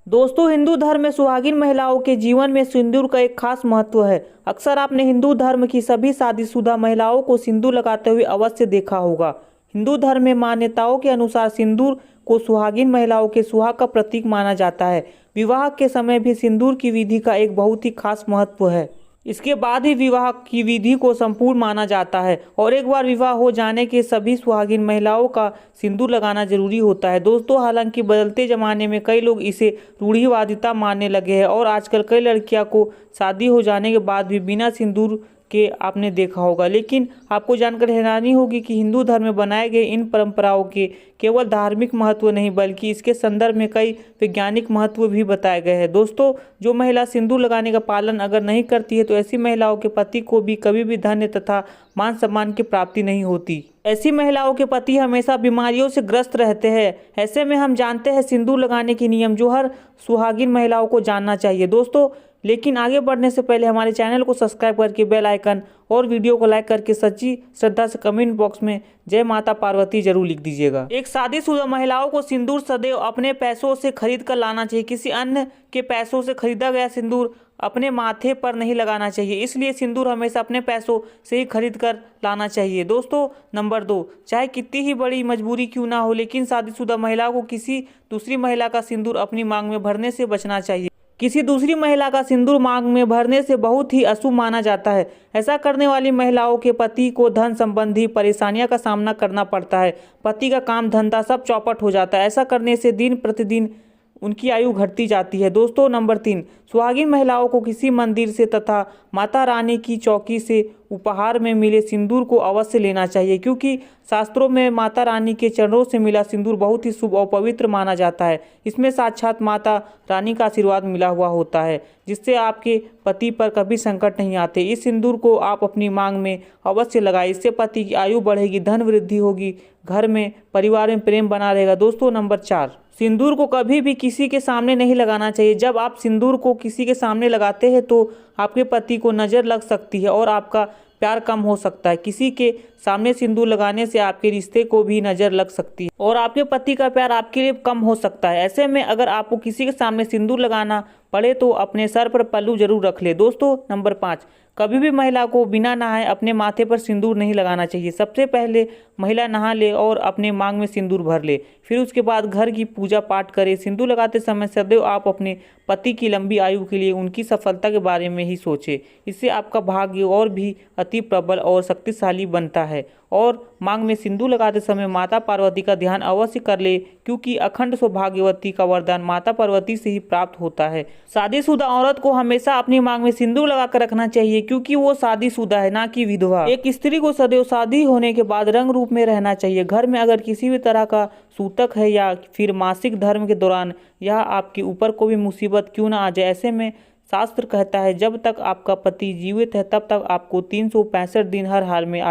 दोस्तों, हिंदू धर्म में सुहागिन महिलाओं के जीवन में सिंदूर का एक खास महत्व है। अक्सर आपने हिंदू धर्म की सभी शादीशुदा महिलाओं को सिंदूर लगाते हुए अवश्य देखा होगा। हिंदू धर्म में मान्यताओं के अनुसार सिंदूर को सुहागिन महिलाओं के सुहाग का प्रतीक माना जाता है। विवाह के समय भी सिंदूर की विधि का एक बहुत ही खास महत्व है। इसके बाद ही विवाह की विधि को संपूर्ण माना जाता है और एक बार विवाह हो जाने के सभी सुहागिन महिलाओं का सिंदूर लगाना जरूरी होता है। दोस्तों, हालांकि बदलते ज़माने में कई लोग इसे रूढ़िवादिता मानने लगे हैं और आजकल कई लड़कियां को शादी हो जाने के बाद भी बिना सिंदूर के आपने देखा होगा। लेकिन आपको जानकर हैरानी होगी कि हिंदू धर्म में बनाए गए इन परंपराओं के केवल धार्मिक महत्व नहीं बल्कि इसके संदर्भ में कई वैज्ञानिक महत्व भी बताए गए हैं। दोस्तों, जो महिला सिंदूर लगाने का पालन अगर नहीं करती है तो ऐसी महिलाओं के पति को भी कभी भी धन्य तथा मान सम्मान की प्राप्ति नहीं होती। ऐसी महिलाओं के पति हमेशा बीमारियों से ग्रस्त रहते हैं। ऐसे में हम जानते हैं सिंदूर लगाने के नियम जो हर सुहागिन महिलाओं को जानना चाहिए। दोस्तों, लेकिन आगे बढ़ने से पहले हमारे चैनल को सब्सक्राइब करके बेल आइकन और वीडियो को लाइक करके सच्ची श्रद्धा से कमेंट बॉक्स में जय माता पार्वती जरूर लिख दीजिएगा। एक शादीशुदा महिलाओं को सिंदूर सदैव अपने पैसों से खरीद कर लाना चाहिए। किसी अन्य के पैसों से खरीदा गया सिंदूर अपने माथे पर नहीं लगाना चाहिए। इसलिए सिंदूर हमेशा अपने पैसों से ही खरीद कर लाना चाहिए। दोस्तों, नंबर 2, चाहे कितनी ही बड़ी मजबूरी क्यों ना हो लेकिन शादीशुदा महिला को किसी दूसरी महिला का सिंदूर अपनी मांग में भरने से बचना चाहिए। किसी दूसरी महिला का सिंदूर मांग में भरने से बहुत ही अशुभ माना जाता है। ऐसा करने वाली महिलाओं के पति को धन संबंधी परेशानियों का सामना करना पड़ता है। पति का काम धंधा सब चौपट हो जाता है। ऐसा करने से दिन प्रतिदिन उनकी आयु घटती जाती है। दोस्तों, नंबर 3, सुहागिन महिलाओं को किसी मंदिर से तथा माता रानी की चौकी से उपहार में मिले सिंदूर को अवश्य लेना चाहिए, क्योंकि शास्त्रों में माता रानी के चरणों से मिला सिंदूर बहुत ही शुभ और पवित्र माना जाता है। इसमें साक्षात माता रानी का आशीर्वाद मिला हुआ होता है, जिससे आपके पति पर कभी संकट नहीं आते। इस सिंदूर को आप अपनी मांग में अवश्य लगाएं। इससे पति की आयु बढ़ेगी, धन वृद्धि होगी, घर में परिवार में प्रेम बना रहेगा। दोस्तों, नंबर 4, सिंदूर को कभी भी किसी के सामने नहीं लगाना चाहिए। जब आप सिंदूर को किसी के सामने लगाते हैं तो आपके पति को नज़र लग सकती है और आपका प्यार कम हो सकता है। किसी के सामने सिंदूर लगाने से आपके रिश्ते को भी नज़र लग सकती है और आपके पति का प्यार आपके लिए कम हो सकता है। ऐसे में अगर आपको किसी के सामने सिंदूर लगाना पड़े तो अपने सर पर पल्लू जरूर रख ले। दोस्तों, नंबर 5, कभी भी महिला को बिना नहाए अपने माथे पर सिंदूर नहीं लगाना चाहिए। सबसे पहले महिला नहा ले और अपने मांग में सिंदूर भर ले, फिर उसके बाद घर की पूजा पाठ करे। सिंदूर लगाते समय सदैव आप अपने पति की लंबी आयु के लिए उनकी सफलता के बारे में ही सोचें। इससे आपका भाग्य और भी अति प्रबल और शक्तिशाली बनता है। और मांग में सिंदूर लगाते समय माता पार्वती का ध्यान अवश्य कर ले, क्योंकि अखंड सौभाग्यवती का वरदान माता पार्वती से ही प्राप्त होता है। शादीशुदा औरत को हमेशा अपनी मांग में सिंदूर लगाकर रखना चाहिए, क्योंकि वो शादीशुदा है, ना कि विधवा। एक स्त्री को सदैव शादी होने के बाद रंग रूप में रहना चाहिए। घर में अगर किसी भी तरह का सूतक है या फिर मासिक धर्म के दौरान यह आपके ऊपर कोई मुसीबत क्यों ना आ जाए, ऐसे में शास्त्र कहता है जब तक आपका पति जीवित है तब तक आपको 365 दिन हर हाल में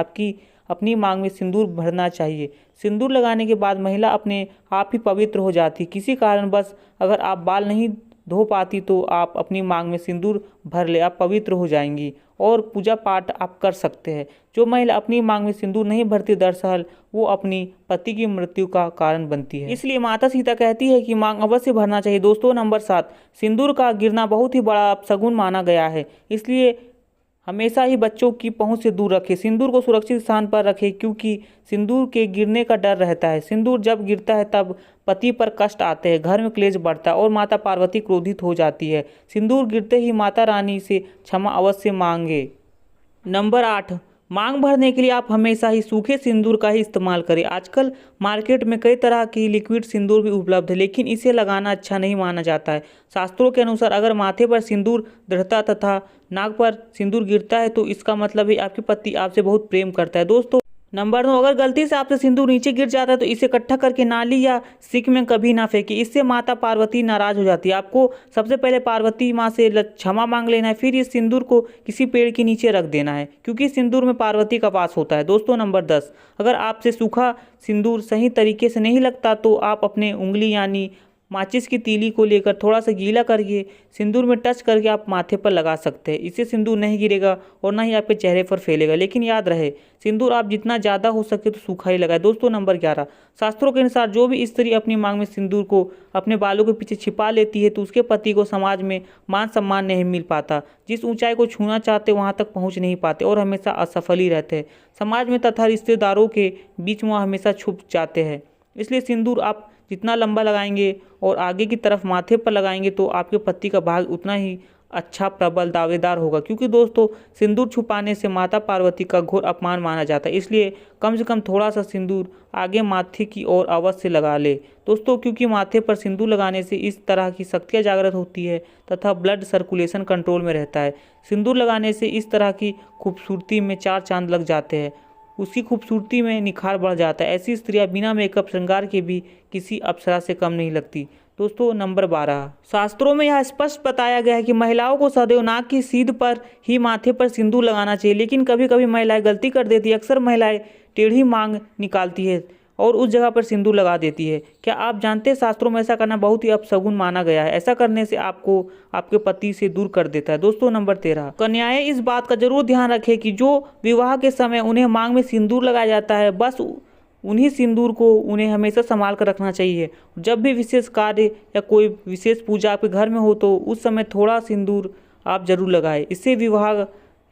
अपनी मांग में सिंदूर भरना चाहिए। सिंदूर लगाने के बाद महिला अपने आप ही पवित्र हो जाती। किसी कारणवश अगर आप बाल नहीं धो पाती तो आप अपनी मांग में सिंदूर भर ले, आप पवित्र हो जाएंगी और पूजा पाठ आप कर सकते हैं। जो महिला अपनी मांग में सिंदूर नहीं भरती दरअसल वो अपनी पति की मृत्यु का कारण बनती है। इसलिए माता सीता कहती है कि मांग अवश्य भरना चाहिए। दोस्तों, नंबर 7, सिंदूर का गिरना बहुत ही बड़ा अपशगुन माना गया है। इसलिए हमेशा ही बच्चों की पहुंच से दूर रखें। सिंदूर को सुरक्षित स्थान पर रखें, क्योंकि सिंदूर के गिरने का डर रहता है। सिंदूर जब गिरता है तब पति पर कष्ट आते हैं, घर में क्लेश बढ़ता है और माता पार्वती क्रोधित हो जाती है। सिंदूर गिरते ही माता रानी से क्षमा अवश्य मांगे। नंबर 8, मांग भरने के लिए आप हमेशा ही सूखे सिंदूर का ही इस्तेमाल करें। आजकल मार्केट में कई तरह की लिक्विड सिंदूर भी उपलब्ध है, लेकिन इसे लगाना अच्छा नहीं माना जाता है। शास्त्रों के अनुसार अगर माथे पर सिंदूर दृढ़ता तथा नाक पर सिंदूर गिरता है तो इसका मतलब है आपके पति आपसे बहुत प्रेम करता है। दोस्तों, नंबर 9, अगर गलती से आपसे सिंदूर नीचे गिर जाता है तो इसे इकट्ठा करके नाली या सिंक में कभी ना फेंकिए। इससे माता पार्वती नाराज हो जाती है। आपको सबसे पहले पार्वती माँ से क्षमा मांग लेना है, फिर इस सिंदूर को किसी पेड़ के नीचे रख देना है, क्योंकि सिंदूर में पार्वती का वास होता है। दोस्तों, नंबर 10, अगर आपसे सूखा सिंदूर सही तरीके से नहीं लगता तो आप अपने उंगली यानी माचिस की तीली को लेकर थोड़ा सा गीला करके सिंदूर में टच करके आप माथे पर लगा सकते हैं। इससे सिंदूर नहीं गिरेगा और ना ही आपके चेहरे पर फैलेगा। लेकिन याद रहे, सिंदूर आप जितना ज़्यादा हो सके तो सूखा ही लगाए। दोस्तों नंबर 11, शास्त्रों के अनुसार जो भी स्त्री अपनी मांग में सिंदूर को अपने बालों के पीछे छिपा लेती है तो उसके पति को समाज में मान सम्मान नहीं मिल पाता। जिस ऊंचाई को छूना चाहते वहां तक पहुंच नहीं पाते और हमेशा असफल ही रहते हैं। समाज में तथा रिश्तेदारों के बीच में वह हमेशा छुप जाते हैं। इसलिए सिंदूर आप जितना लंबा लगाएंगे और आगे की तरफ माथे पर लगाएंगे तो आपके पति का भाग उतना ही अच्छा, प्रबल, दावेदार होगा। क्योंकि दोस्तों सिंदूर छुपाने से माता पार्वती का घोर अपमान माना जाता है। इसलिए कम से कम थोड़ा सा सिंदूर आगे माथे की ओर अवश्य लगा ले दोस्तों, क्योंकि माथे पर सिंदूर लगाने से इस तरह की शक्तियाँ जागृत होती है तथा ब्लड सर्कुलेशन कंट्रोल में रहता है। सिंदूर लगाने से इस तरह की खूबसूरती में 4 चांद लग जाते हैं, उसकी खूबसूरती में निखार बढ़ जाता है। ऐसी स्त्रियां बिना मेकअप श्रृंगार के भी किसी अप्सरा से कम नहीं लगती। दोस्तों नंबर 12, शास्त्रों में यह स्पष्ट बताया गया है कि महिलाओं को सदैव नाक की सीध पर ही माथे पर सिंदूर लगाना चाहिए। लेकिन कभी कभी महिलाएं गलती कर देती है। अक्सर महिलाएं टेढ़ी मांग निकालती है और उस जगह पर सिंदूर लगा देती है। क्या आप जानते हैं शास्त्रों में ऐसा करना बहुत ही अपशगुन माना गया है। ऐसा करने से आपको आपके पति से दूर कर देता है। दोस्तों नंबर 13, कन्याएं इस बात का जरूर ध्यान रखें कि जो विवाह के समय उन्हें मांग में सिंदूर लगाया जाता है बस उन्हीं सिंदूर को उन्हें हमेशा संभाल कर रखना चाहिए। जब भी विशेष कार्य या कोई विशेष पूजा आपके घर में हो तो उस समय थोड़ा सिंदूर आप जरूर लगाएं। इससे विवाह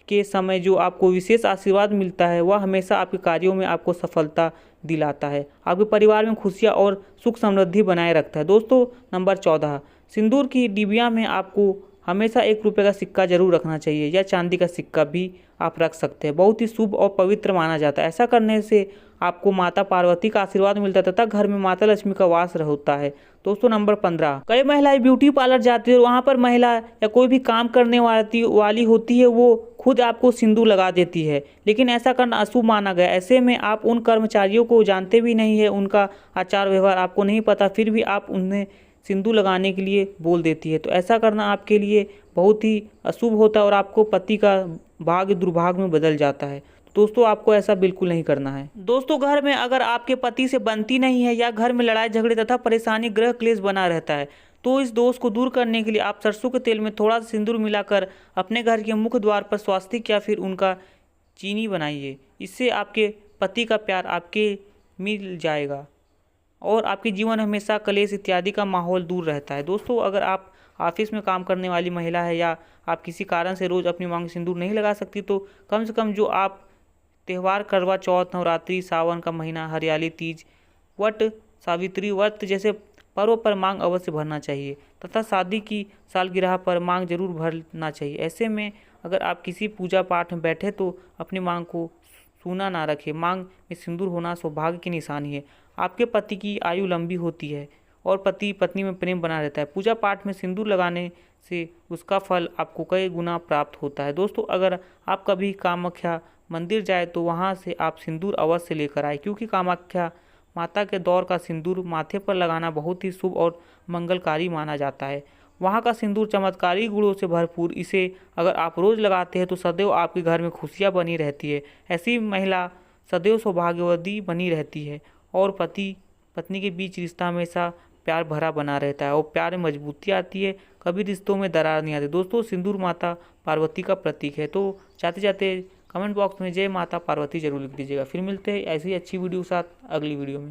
के समय जो आपको विशेष आशीर्वाद मिलता है वह हमेशा आपके कार्यों में आपको सफलता दिलाता है, आपके परिवार में खुशियाँ और सुख समृद्धि बनाए रखता है। दोस्तों नंबर 14, सिंदूर की डिबिया में आपको हमेशा 1 रुपये का सिक्का जरूर रखना चाहिए या चांदी का सिक्का भी आप रख सकते हैं। बहुत ही शुभ और पवित्र माना जाता है। ऐसा करने से आपको माता पार्वती का आशीर्वाद मिलता है तथा घर में माता लक्ष्मी का वास होता है। दोस्तों नंबर 15, कई महिलाएं ब्यूटी पार्लर जाती है और वहाँ पर महिला या कोई भी काम करने वाली होती है वो खुद आपको सिंदूर लगा देती है। लेकिन ऐसा करना अशुभ माना गया। ऐसे में आप उन कर्मचारियों को जानते भी नहीं है, उनका आचार व्यवहार आपको नहीं पता, फिर भी आप उन्हें सिंदूर लगाने के लिए बोल देती है। तो ऐसा करना आपके लिए बहुत ही अशुभ होता है और आपको पति का भाग्य दुर्भाग्य में बदल जाता है। दोस्तों आपको ऐसा बिल्कुल नहीं करना है। दोस्तों घर में अगर आपके पति से बनती नहीं है या घर में लड़ाई झगड़े तथा परेशानी, ग्रह क्लेश बना रहता है तो इस दोष को दूर करने के लिए आप सरसों के तेल में थोड़ा सा सिंदूर मिलाकर अपने घर के मुख्य द्वार पर स्वास्तिक या फिर उनका चीनी बनाइए। इससे आपके पति का प्यार आपके मिल जाएगा और आपके जीवन हमेशा कलेश इत्यादि का माहौल दूर रहता है। दोस्तों अगर आप ऑफिस में काम करने वाली महिला है या आप किसी कारण से रोज़ अपनी मांग सिंदूर नहीं लगा सकती तो कम से कम जो आप त्यौहार, करवा चौथ, नवरात्रि, सावन का महीना, हरियाली तीज, वट सावित्री व्रत जैसे पर्व पर मांग अवश्य भरना चाहिए तथा शादी की सालगिरह पर मांग जरूर भरना चाहिए। ऐसे में अगर आप किसी पूजा पाठ में बैठे तो अपनी मांग को सूना ना रखें। मांग में सिंदूर होना सौभाग्य की निशानी है। आपके पति की आयु लंबी होती है और पति पत्नी में प्रेम बना रहता है। पूजा पाठ में सिंदूर लगाने से उसका फल आपको कई गुना प्राप्त होता है। दोस्तों अगर आप कभी कामाख्या मंदिर जाए तो वहाँ से आप सिंदूर अवश्य लेकर आए, क्योंकि कामाख्या माता के दौर का सिंदूर माथे पर लगाना बहुत ही शुभ और मंगलकारी माना जाता है। वहाँ का सिंदूर चमत्कारी गुणों से भरपूर, इसे अगर आप रोज़ लगाते हैं तो सदैव आपके घर में खुशियाँ बनी रहती है। ऐसी महिला सदैव सौभाग्यवती बनी रहती है और पति पत्नी के बीच रिश्ता हमेशा प्यार भरा बना रहता है और प्यार में मजबूती आती है, कभी रिश्तों में दरार नहीं आती। दोस्तों सिंदूर माता पार्वती का प्रतीक है। तो जाते जाते कमेंट बॉक्स में जय माता पार्वती जरूर लिख दीजिएगा। फिर मिलते हैं ऐसी अच्छी वीडियो के साथ अगली वीडियो में।